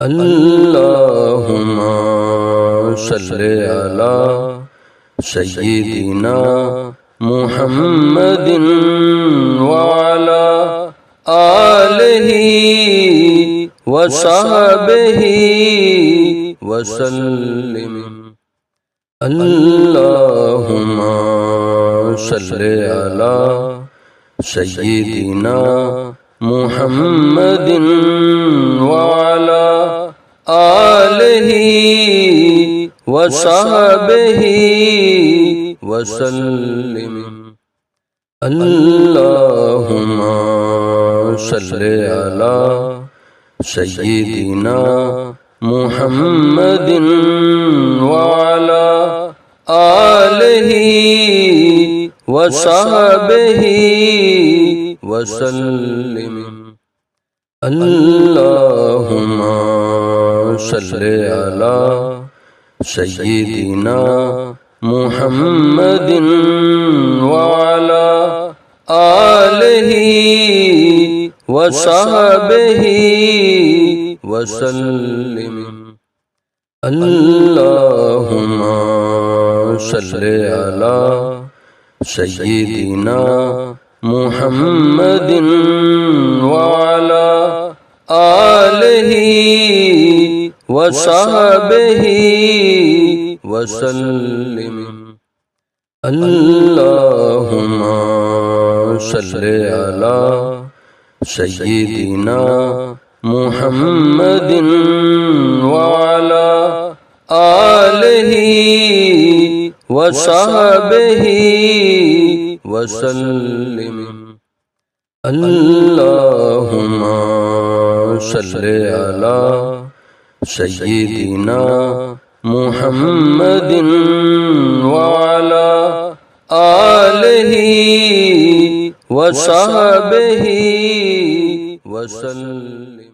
अल्लाहुम्मा सल्लि अला सय्यिदिना मुहम्मदिन व अला आलिहि व सहबिहि व सल्लिम। अल्लाहुम्मा सल्लि अला सय्यिदिना मुहम्मदिन व अला आलिहि व सहबिहि व सल्लिम। अल्लाहुम्मा सल्लि अला सय्यिदिना मुहम्मदिन व अला आलिहि व सहबिहि व सल्लिम। अल्लाहुम्मा सल्लि अला सय्यिदिना मुहम्मदिन व अला आलिहि व सहबिहि व सल्लिम। अल्लाहुम्मा सल्लि अला सय्यिदिना मुहम्मदिन व अला आलिहि व सहबिहि व सल्लिम। अल्लाहुम्मा सल्लि अला सय्यिदिना मुहम्मदिन व अला आलिहि व सहबिहि व सल्लिम। अल्लाहुम्मा सल्लि अला सय्यिदिना मुहम्मदिन व अला आलिहि व सहबिहि व सल्लिम।